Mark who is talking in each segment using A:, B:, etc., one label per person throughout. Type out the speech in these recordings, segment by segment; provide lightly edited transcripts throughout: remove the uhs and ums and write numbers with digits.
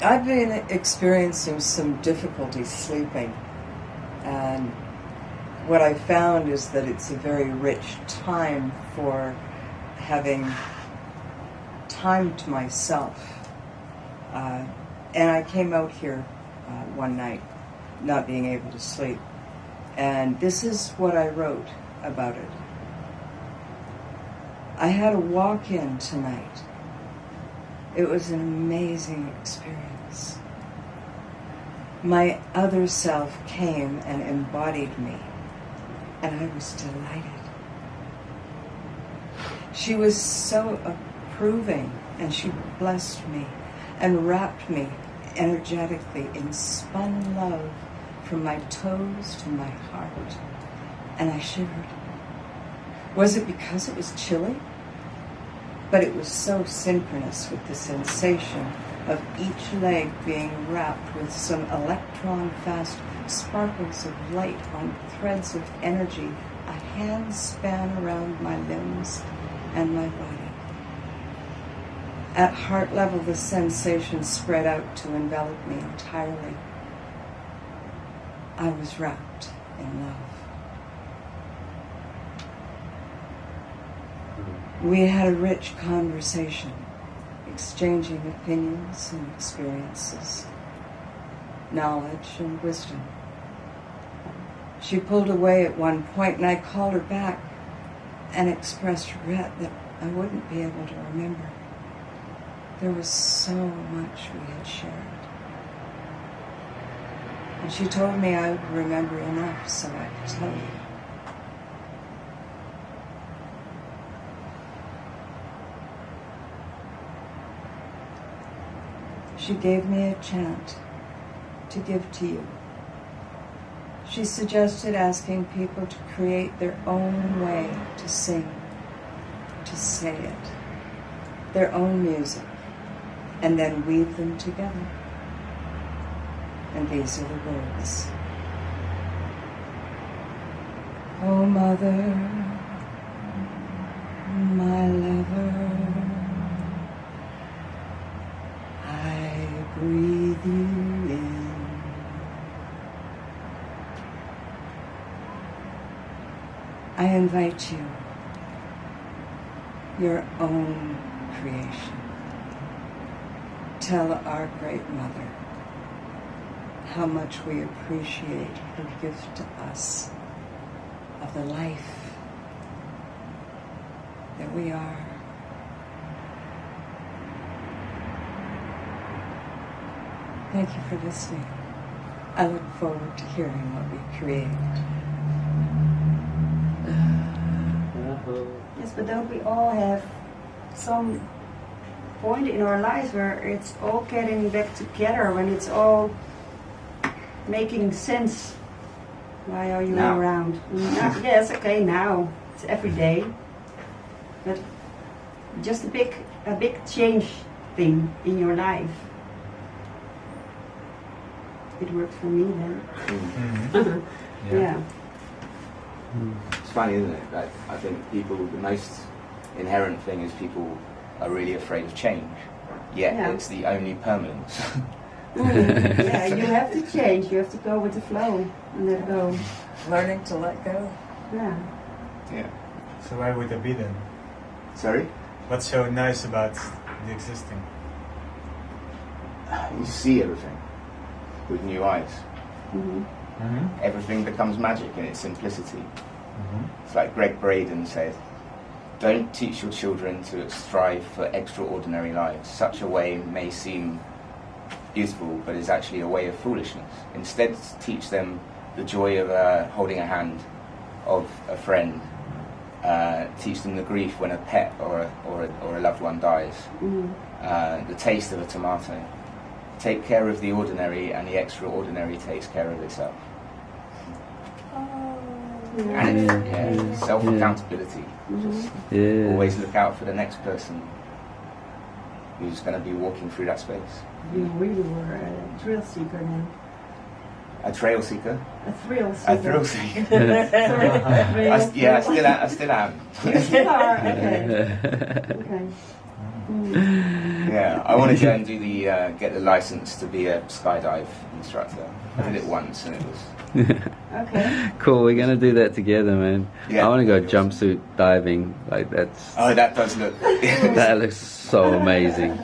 A: I've been experiencing some difficulty sleeping, and what I found is that it's a very rich time for having time to myself. And I came out here one night, not being able to sleep, and this is what I wrote about it. I had a walk-in tonight. It was an amazing experience. My other self came and embodied me, and I was delighted. She was so approving, and she blessed me and wrapped me energetically in spun love from my toes to my heart, and I shivered. Was it because it was chilly? But it was so synchronous with the sensation of each leg being wrapped with some electron-fast sparkles of light on threads of energy, a hand span around my limbs and my body. At heart level, the sensation spread out to envelop me entirely. I was wrapped in love. We had a rich conversation, exchanging opinions and experiences, knowledge and wisdom. She pulled away at one point, and I called her back and expressed regret that I wouldn't be able to remember. There was so much we had shared. And she told me I would remember enough so I could tell you. She gave me a chant to give to you. She suggested asking people to create their own way to sing, to say it, their own music, and then weave them together. And these are the words. Oh, mother, my lover, breathe you in. I invite you, your own creation. Tell our great mother how much we appreciate her gift to us of the life that we are. Thank you for listening. I look forward to hearing what we create.
B: Yes, but don't we all have some point in our lives where it's all getting back together, when it's all making sense? Why are you
C: now
B: around? Yes, okay, now. It's every day. But just a big change thing in your life. It worked for me then.
C: Mm-hmm.
B: Yeah.
C: It's funny, isn't it? Like, I think people, the most inherent thing is people are really afraid of change. Yet it's the only permanence.
B: Yeah, you have to change. You have to go with the flow and let go.
A: Learning to let go.
B: Yeah.
C: Yeah.
D: So why would it be then?
C: Sorry?
D: What's so nice about the existing?
C: You see everything with new eyes.
B: Mm-hmm.
D: Mm-hmm.
C: Everything becomes magic in its simplicity.
D: Mm-hmm.
C: It's like Greg Braden said, don't teach your children to strive for extraordinary lives. Such a way may seem beautiful, but is actually a way of foolishness. Instead, teach them the joy of holding a hand of a friend. Teach them the grief when a pet or a loved one dies.
B: Mm-hmm.
C: The taste of a tomato. Take care of the ordinary, and the extraordinary takes care of itself. And self-accountability. Just always look out for the next person who's going to be walking through that space.
B: You really were a thrill seeker then.
C: A trail seeker?
B: A thrill seeker.
C: A thrill seeker.
B: Sorry.
C: I still am.
B: You still are? Okay. Okay. Mm.
C: Yeah, I want to go and do the get the license to be a skydive instructor. I did it once and it was
B: Okay.
E: Cool, we're gonna do that together, man.
C: Yeah.
E: I want to go jumpsuit diving. Like that's
C: that does look.
E: that looks so amazing.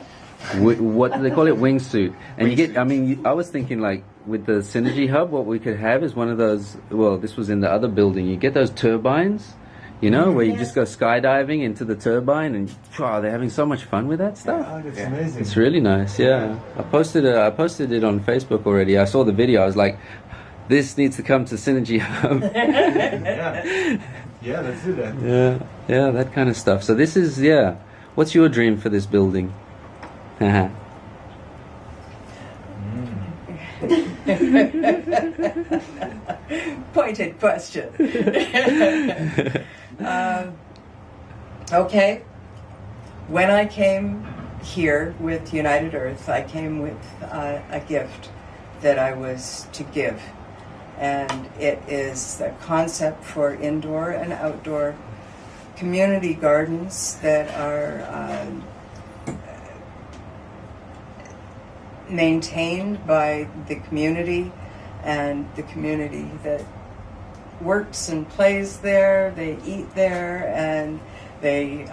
E: What do they call it? Wingsuit. And you get. I mean, I was thinking like with the Synergy Hub, what we could have is one of those. Well, this was in the other building. You get those turbines. You know, where you just go skydiving into the turbine, and wow, they're having so much fun with that stuff.
D: Oh, that's amazing.
E: It's really nice. Yeah, I posted it on Facebook already. I saw the video. I was like, this needs to come to Synergy Hub.
D: Yeah, let's do that.
E: Yeah, that kind of stuff. So this is What's your dream for this building?
A: Pointed question. Okay. When I came here with United Earth, I came with a gift that I was to give. And it is the concept for indoor and outdoor community gardens that are maintained by the community, and the community that works and plays there, they eat there, and they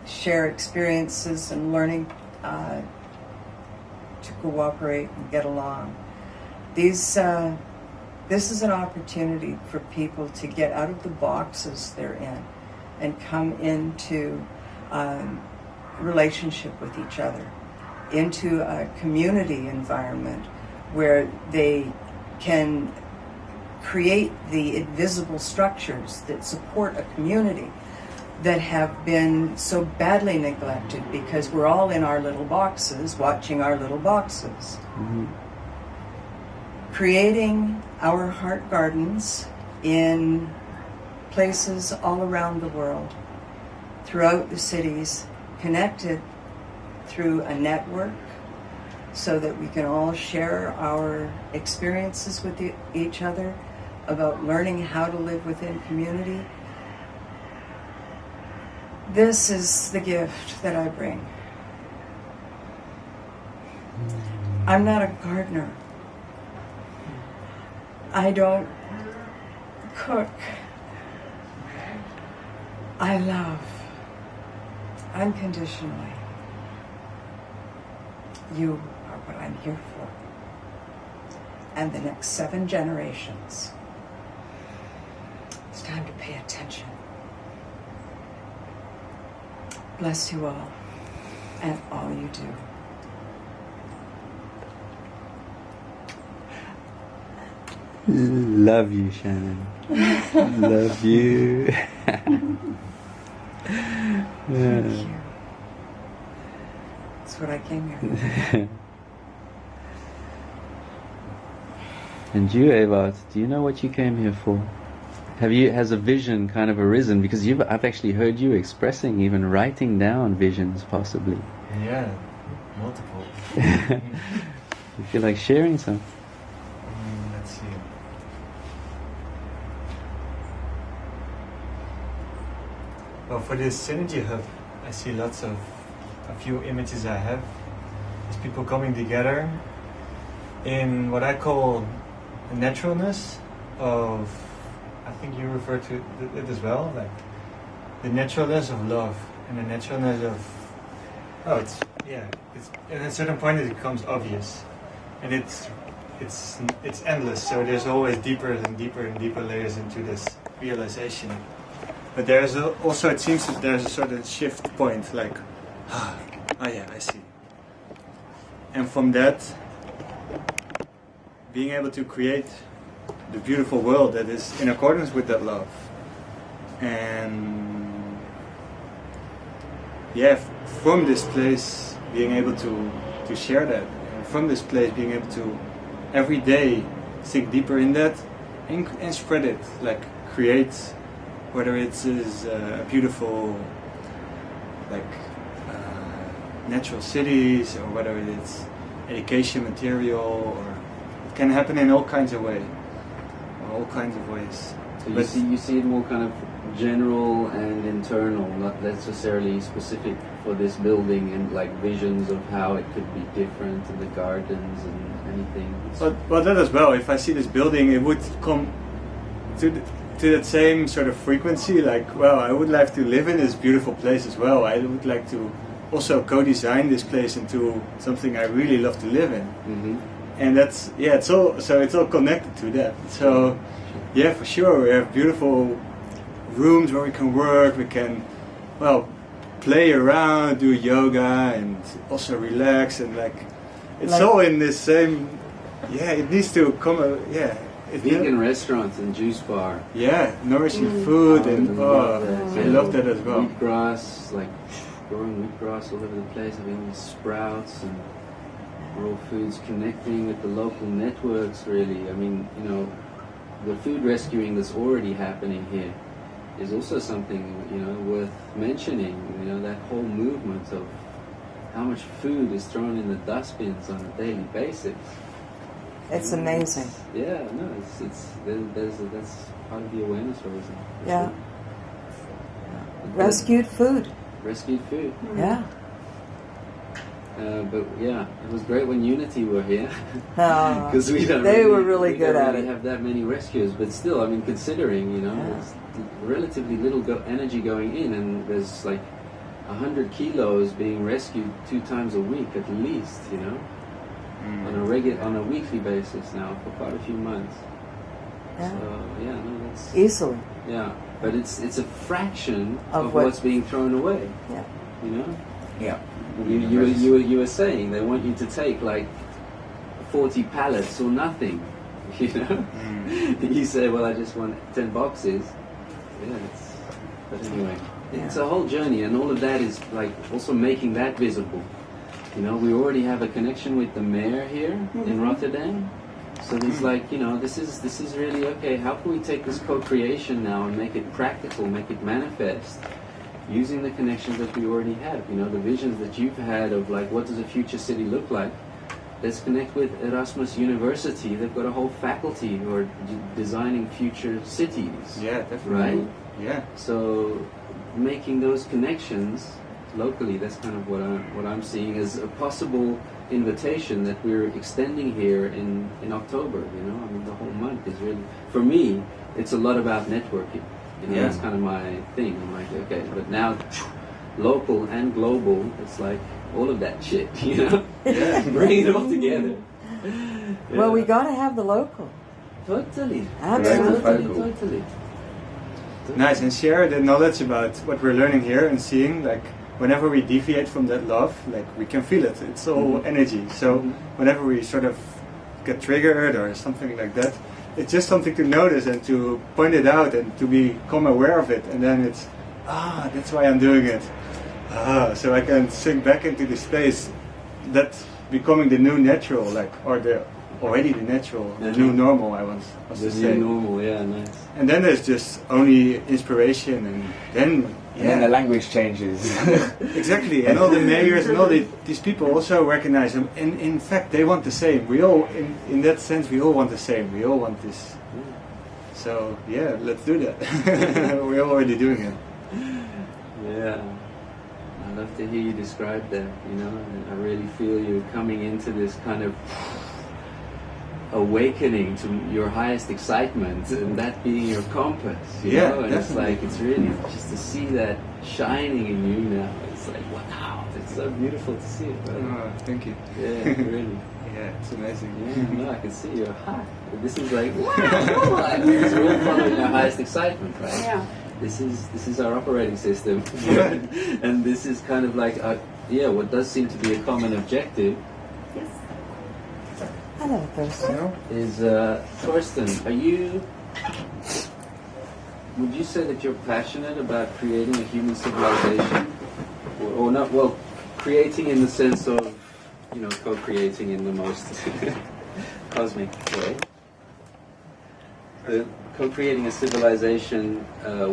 A: share experiences and learning to cooperate and get along. This is an opportunity for people to get out of the boxes they're in and come into relationship with each other, into a community environment where they can create the invisible structures that support a community that have been so badly neglected because we're all in our little boxes, watching our little boxes.
E: Mm-hmm.
A: Creating our heart gardens in places all around the world, throughout the cities, connected through a network so that we can all share our experiences with each other about learning how to live within community. This is the gift that I bring. I'm not a gardener. I don't cook. I love unconditionally. You are what I'm here for. And the next 7 generations. It's time to pay attention. Bless you all and all you do.
E: Love you, Shannon. Love you.
A: Thank you. That's what I came here for.
E: And you, Eva, do you know what you came here for? Has a vision kind of arisen? Because I've actually heard you expressing, even writing down visions, possibly.
D: Yeah, multiple.
E: You feel like sharing some?
D: Let's see. Well, for this Synergy Hub, I see a few images I have. Is people coming together in what I call the naturalness of, I think you refer to it as well, like the naturalness of love and the naturalness of, it's at a certain point it becomes obvious, and it's endless. So there's always deeper and deeper and deeper layers into this realization. But there's also, it seems that there's a sort of shift point, like, oh yeah, I see. And from that, being able to create the beautiful world that is in accordance with that love. And yeah, from this place, being able to share that. And from this place, being able to every day sink deeper in that and spread it, like create, whether it is a beautiful, like natural cities, or whether it's education material, or it can happen in all kinds of ways.
E: So you see it more kind of general and internal, not necessarily specific for this building and like visions of how it could be different in the gardens and anything.
D: Well, that as well. If I see this building, it would come to that same sort of frequency. Like, well, I would like to live in this beautiful place as well. I would like to also co-design this place into something I really love to live in.
E: Mm-hmm.
D: And that's it's all connected to that. So yeah, for sure, we have beautiful rooms where we can work. We can, well, play around, do yoga, and also relax, and like it's all in this same. Yeah, it needs to come.
E: Vegan restaurants and juice bar.
D: Yeah, nourishing food, and I love that as well.
E: Wheatgrass, like growing wheatgrass all over the place, having sprouts and raw foods, connecting with the local networks. Really, I mean, you know, the food rescuing that's already happening here is also something, you know, worth mentioning. You know, that whole movement of how much food is thrown in the dustbins on a daily basis.
A: It's amazing.
E: Yeah, no, that's part of the awareness raising.
A: Yeah. Rescued food.
E: Rescued food.
A: Yeah.
E: But yeah, it was great when Unity were here
A: Because
E: we don't.
A: They were really good at
E: We
A: it.
E: don't have that many rescues, but still, I mean, considering, you know, there's relatively little energy going in, and there's like 100 kilos being rescued 2 times a week at least, you know, on a weekly basis now for quite a few months.
A: Yeah.
E: So yeah, no, that's
A: Easily.
E: yeah, but it's a fraction
A: Of
E: of
A: what-
E: what's being thrown away.
A: Yeah.
E: You know.
C: Yeah.
E: You were saying they want you to take like 40 pallets or nothing, you know. You say, well, I just want 10 boxes. Yeah, but anyway, it's a whole journey, and all of that is like also making that visible. You know, we already have a connection with the mayor here in Rotterdam, so it's like, you know, this is really okay. How can we take this co-creation now and make it practical, make it manifest? Using the connections that we already have, you know, the visions that you've had of like, what does a future city look like? Let's connect with Erasmus University. They've got a whole faculty who are designing future cities.
D: Yeah, definitely.
E: Right?
D: Yeah.
E: So making those connections locally, that's kind of what I'm seeing as a possible invitation that we're extending here in October, you know. I mean, the whole month is really, for me, it's a lot about networking. You know, that's kind of my thing. I'm like, okay, but now local and global, it's like all of that shit, you know? Yeah. Bring it all together.
A: Well, we got to have the local.
E: Totally.
A: Absolutely.
D: Nice, and share the knowledge about what we're learning here and seeing, like, whenever we deviate from that love, like, we can feel it. It's all energy. So whenever we sort of get triggered or something like that, it's just something to notice and to point it out and to become aware of it. And then it's, that's why I'm doing it. So I can sink back into the space that's becoming the new natural, like, or already the natural, the new normal, I was to say.
E: The new normal, yeah, nice.
D: And then there's just only inspiration, and then
C: And then the language changes.
D: Exactly, and all the mayors and all these people also recognize them. And in fact, they want the same. We all, in that sense, we all want the same. We all want this. So yeah, let's do that. We're already doing it.
E: Yeah, I love to hear you describe that. You know, I really feel you coming into this kind of awakening to your highest excitement, and that being your compass, you know? And
D: definitely.
E: it's really just to see that shining in you now. It's like, wow, it's so beautiful to see it, right?
D: Oh, thank you.
E: Yeah, really.
D: Yeah, it's amazing.
E: Yeah, no, I can see you're hot. This is like, wow, because we're all following our highest excitement, right?
B: Yeah.
E: This is our operating system, and this is kind of like, what does seem to be a common objective.
B: Yes.
A: Hello, Thurston.
E: Is Thorsten, would you say that you're passionate about creating a human civilization, or not? Well, creating in the sense of, you know, co-creating in the most cosmic way. Co-creating a civilization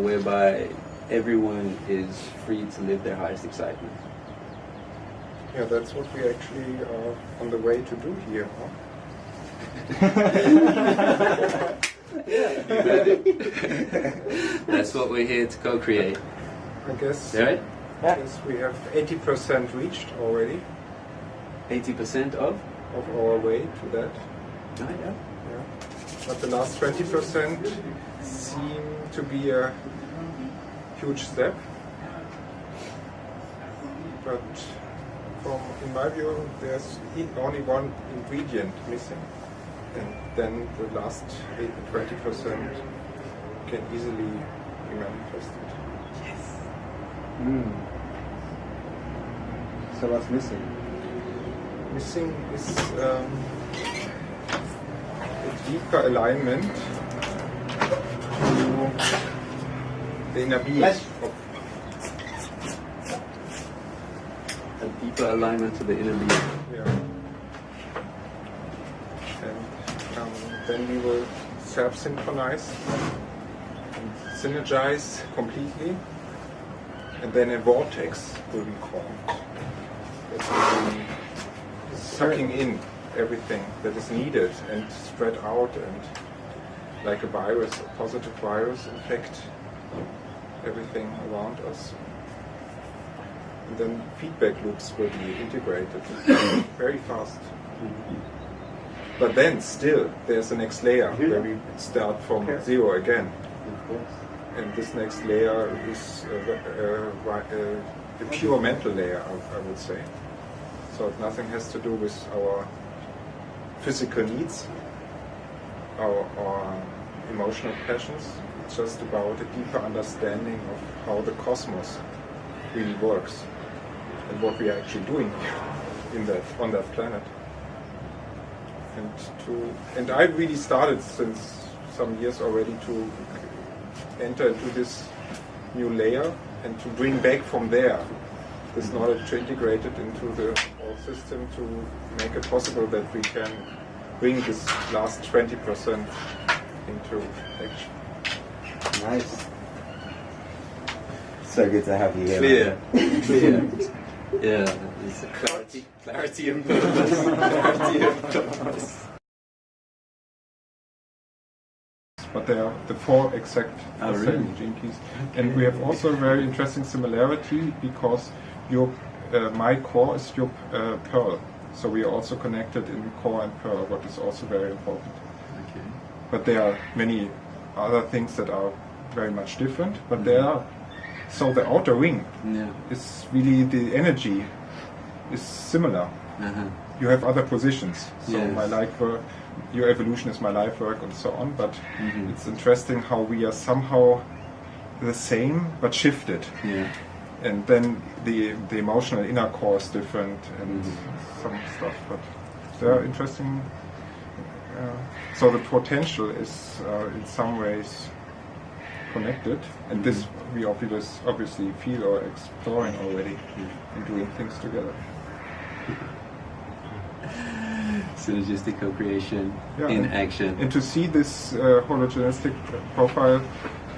E: whereby everyone is free to live their highest excitement.
F: Yeah, that's what we actually are on the way to do here, huh?
E: That's what we're here to co-create.
F: I guess.
E: Right?
F: Yes, we have 80% reached already
E: 80% of?
F: of our way to that.
E: Oh, yeah.
F: Yeah. But the last 20% seem to be a huge step. But in my view, there's only one ingredient missing. And then the last 20% can easily be manifested.
C: So what's missing?
F: Missing is a deeper alignment to the inner being.
E: A deeper alignment to the inner being.
F: Yeah. And then we will self-synchronize and synergize completely. And then a vortex will be formed. That will be sucking in everything that is needed and spread out, and like a virus, a positive virus, infect everything around us. And then feedback loops will be integrated very fast. But then still there's a next layer where we start from zero again. And this next layer is the pure mental layer, I would say. So nothing has to do with our physical needs, our emotional passions. It's just about a deeper understanding of how the cosmos really works and what we are actually doing on that planet. And I really started since some years already to enter into this new layer and to bring back from there this knowledge, to integrate it into the whole system, to make it possible that we can bring this last 20% into action.
C: Nice. So good to have you here.
E: Clear. Yeah, it's a clarity and purpose. Clarity and purpose.
F: But they are the four exact same gene keys. And we have also a very interesting similarity because my core is your pearl. So we are also connected in core and pearl, what is also very important.
E: Okay.
F: But there are many other things that are very much different. But so the outer ring is really, the energy is similar. You have other positions. So my life work, your evolution is my life work, and so on. But it's interesting how we are somehow the same but shifted. Yeah. And then the emotional inner core is different and some stuff. But they are interesting. So the potential is in some ways connected, and this we obviously feel or exploring already and doing things together.
E: Synergistic co-creation in action.
F: And to see this hologenistic profile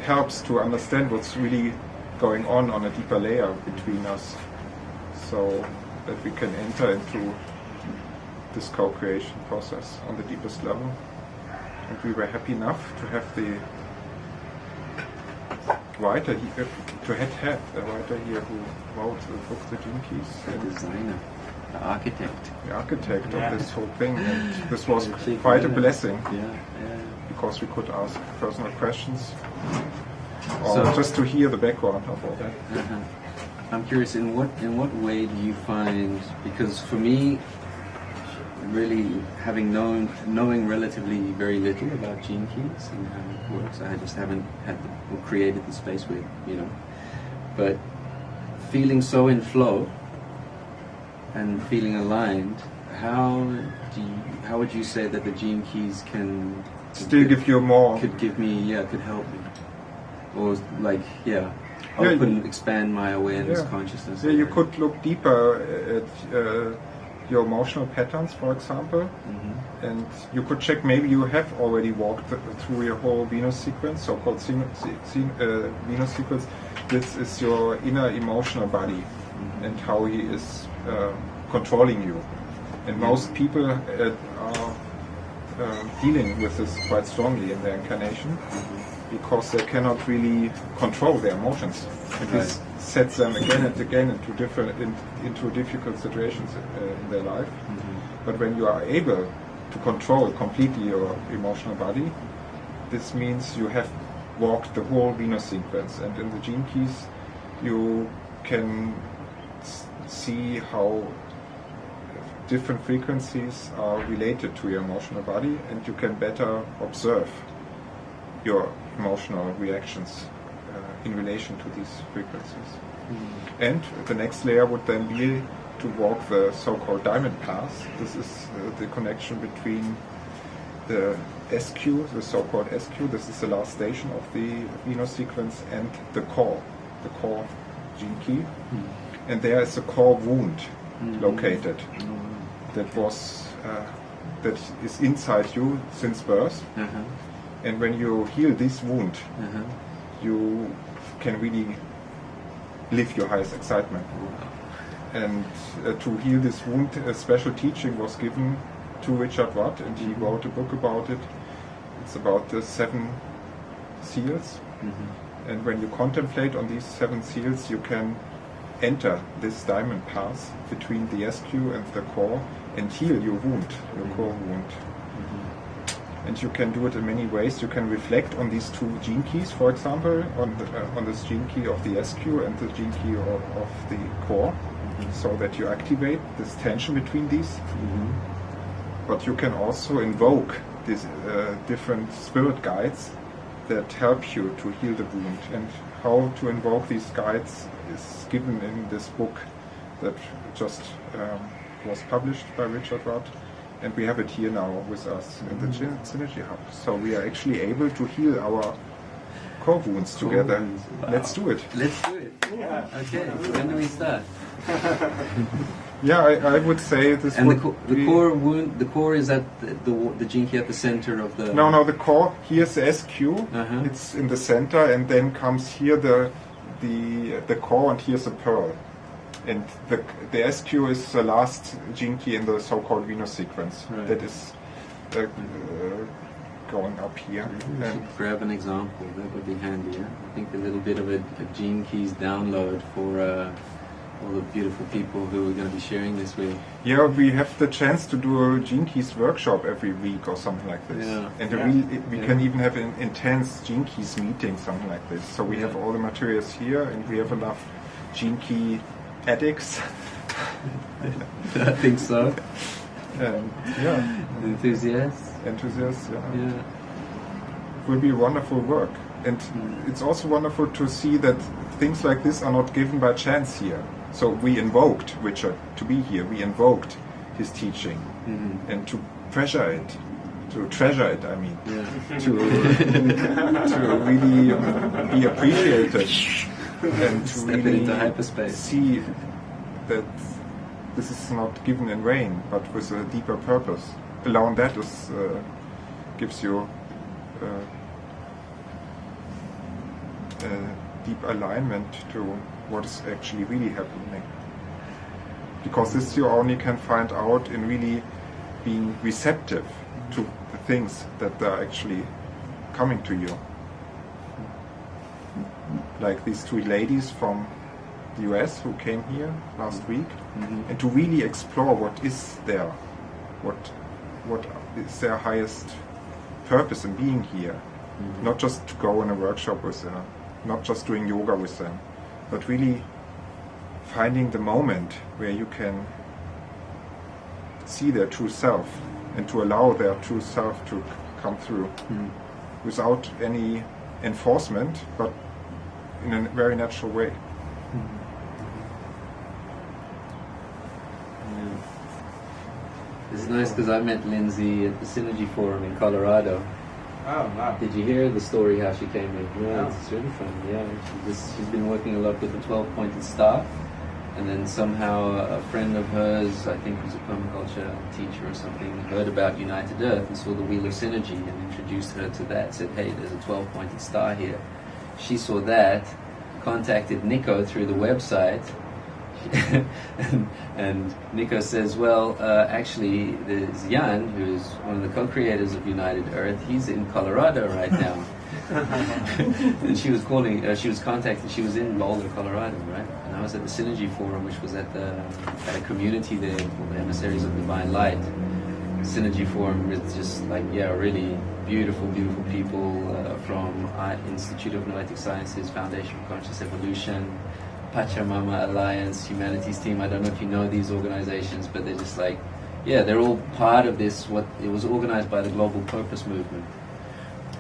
F: helps to understand what's really going on a deeper layer between us, so that we can enter into this co-creation process on the deepest level. And we were happy enough to have the writer here, the writer here who wrote the book, The Gene Keys.
E: The designer. The architect
F: of this whole thing, and this was quite a blessing.
E: Yeah.
F: Because we could ask personal questions, or just to hear the background of all that.
E: I'm curious, in what way do you find? Because for me, really knowing relatively very little about gene keys and how it works, I just haven't created the space with, but feeling so in flow and feeling aligned, how would you say that the gene keys can
F: still give you more?
E: Could help me, or expand my awareness, consciousness.
F: Yeah, you could look deeper at your emotional patterns, for example, and you could check, maybe you have already walked through your whole Venus sequence, so-called Venus sequence. This is your inner emotional body and how he is controlling you. And most people are dealing with this quite strongly in their incarnation, because they cannot really control their emotions. And this sets them again and again into difficult situations in their life. But when you are able to control completely your emotional body, this means you have walked the whole Venus sequence. And in the gene keys, you can see how different frequencies are related to your emotional body, and you can better observe your emotional reactions in relation to these frequencies. And the next layer would then be to walk the so-called diamond path. This is the connection between the SQ, the so-called SQ, this is the last station of the Venus sequence, and the core gene key. And there is a core wound located that is inside you since birth. And when you heal this wound, you can really live your highest excitement. And to heal this wound, a special teaching was given to Richard Watt, and he wrote a book about it. It's about the 7 seals. And when you contemplate on these 7 seals, you can enter this diamond path between the SQ and the core and heal your wound, your core wound. And you can do it in many ways. You can reflect on these 2 gene keys, for example, on this gene key of the SQ and the gene key of the core, so that you activate this tension between these. But you can also invoke these different spirit guides that help you to heal the wound. And how to invoke these guides is given in this book that just was published by Richard Watt. And we have it here now with us in the Synergy Hub. So we are actually able to heal our core wounds together.
E: Wow.
F: Let's do it.
E: Let's do it. Yeah. Okay. When do we start?
F: Yeah, I would say this.
E: And
F: would
E: the core wound. The core is at the gene key at the center of the.
F: No, the core. Here's the SQ. It's in the center, and then comes here the core, and here's the pearl. And the SQ is the last gene key in the so-called Venus sequence.
E: Right.
F: That is going up here.
E: We should grab an example. That would be handy. Yeah? I think a little bit of a gene keys download for all the beautiful people who we're going to be sharing this with.
F: Yeah, we have the chance to do a Gene Keys workshop every week or something like this.
E: Yeah.
F: And we can even have an intense Gene Keys meeting, something like this. So we have all the materials here, and we have enough Gene Key addicts.
E: I think so.
F: And
E: Enthusiasts,
F: yeah. It will be wonderful work. And it's also wonderful to see that things like this are not given by chance here. So we invoked Richard to be here. We invoked his teaching, and to treasure it, I mean, to really be appreciated, and to really
E: into hyperspace.
F: See that this is not given in vain, but with a deeper purpose. Alone that gives you deep alignment to what is actually really happening. Because this you only can find out in really being receptive to the things that are actually coming to you. Like these 2 ladies from the US who came here last week, and to really explore what is there, what is their highest purpose in being here. Not just to go in a workshop with them, not just doing yoga with them, but really finding the moment where you can see their true self, and to allow their true self to come through without any enforcement, but in a very natural way.
E: It's nice because I met Lindsay at the Synergy Forum in Colorado.
G: Oh, wow.
E: Did you hear the story how she came in? Yeah,
G: No.
E: it's really funny. Yeah, she's been working a lot with the 12-pointed star, and then somehow a friend of hers, I think was a permaculture teacher or something, heard about United Earth and saw the Wheel of Synergy and introduced her to that. Said, "Hey, there's a 12-pointed star here." She saw that, contacted Nico through the website. and Nico says, well, actually, there's Jan, who's one of the co-creators of United Earth. He's in Colorado right now. And she was contacted. She was in Boulder, Colorado, right? And I was at the Synergy Forum, which was at a community there called the Emissaries of Divine Light. Synergy Forum is just like, really beautiful people from Institute of Noetic Sciences, Foundation for Conscious Evolution, Pachamama Alliance, Humanities Team. I don't know if you know these organizations, but they're just like, they're all part of this. It was organized by the Global Purpose Movement.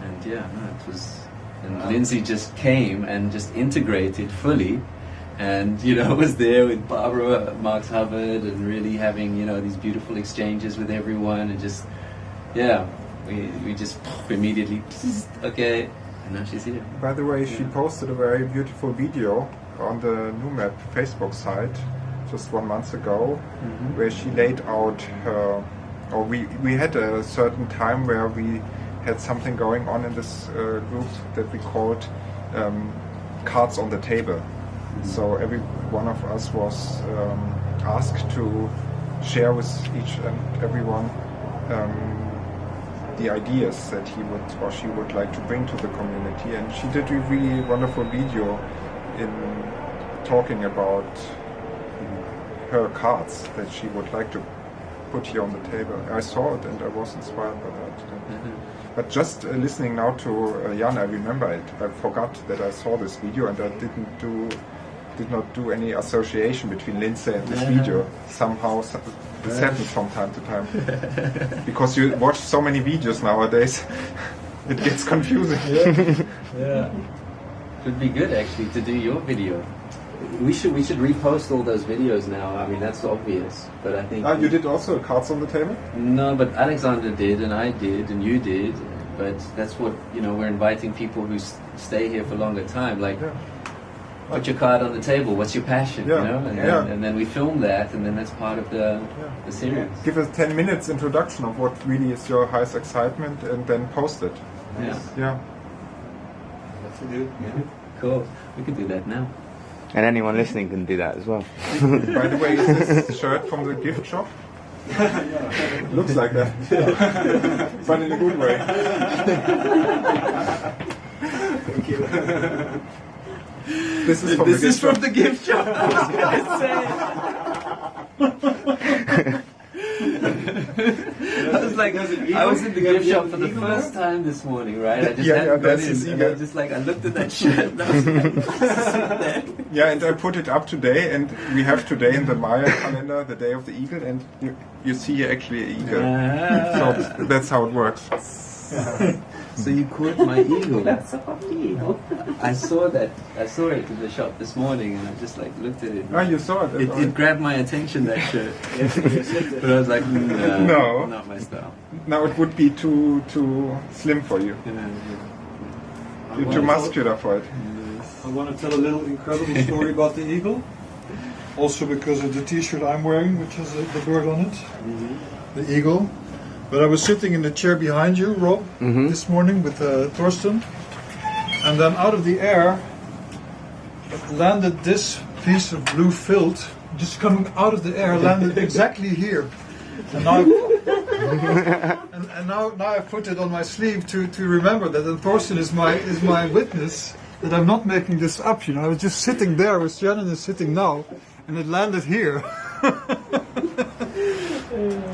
E: And it was, and Lindsay just came and just integrated fully, and was there with Barbara Marx Hubbard and really having these beautiful exchanges with everyone, and just we just immediately okay, and now she's here.
F: By the way, she posted a very beautiful video on the NUMAP Facebook site just 1 month ago, where she laid out her, or we had a certain time where we had something going on in this group that we called cards on the table. So every one of us was asked to share with each and everyone the ideas that he would or she would like to bring to the community. And she did a really wonderful video in talking about her cards that she would like to put here on the table. I saw it and I was inspired by that. But just listening now to Jan, I remember it. I forgot that I saw this video, and I did not do any association between Lindsay and this video. Somehow this happens from time to time. Because you watch so many videos nowadays, it gets confusing.
E: Would be good actually to do your video. We should repost all those videos now. I mean, that's obvious, but I think
F: you did also cards on the table?
E: No, but Alexander did, and I did, and you did. But that's what we're inviting people who stay here for longer time. Like, put your card on the table. What's your passion? And then we film that, and then that's part of the series.
F: Give us 10 minutes introduction of what really is your highest excitement, and then post it.
E: Yeah.
D: That's good.
E: Yeah. Cool. We could do that now.
C: And anyone listening can do that as well.
F: By the way, is this shirt from the gift shop? Looks like that. But in a good way.
D: Thank you.
F: This is from the gift shop.
E: I was gonna say. I was in the gift shop for the first time this morning, right? I just hadn't got in, and I looked at that shirt and I was like,
F: yeah, and I put it up today, and we have today in the Maya calendar the day of the eagle, and you see here actually an eagle. So that's how it works.
E: So you caught my eagle.
B: That's a puppy eagle.
E: I saw it in the shop this morning, and I just looked at it.
F: Oh, you saw it?
E: It grabbed my attention, that shirt. But I was like, no, not my style.
F: Now it would be too slim for you. You're too muscular for it.
G: I want to tell a little incredible story about the eagle. Also because of the t-shirt I'm wearing, which has the bird on it. The eagle. But I was sitting in the chair behind you, Rob, this morning with Thorsten. And then out of the air landed this piece of blue filth, just coming out of the air, landed exactly here. And now, now I put it on my sleeve to remember that. And Thorsten is my witness that I'm not making this up. I was just sitting there where Shannon is sitting now, and it landed here.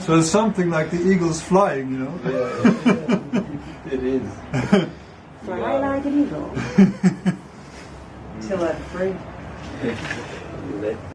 G: So it's something like the eagle's flying,
E: Yeah. It is.
B: Fly like an eagle.
A: Till I'm free.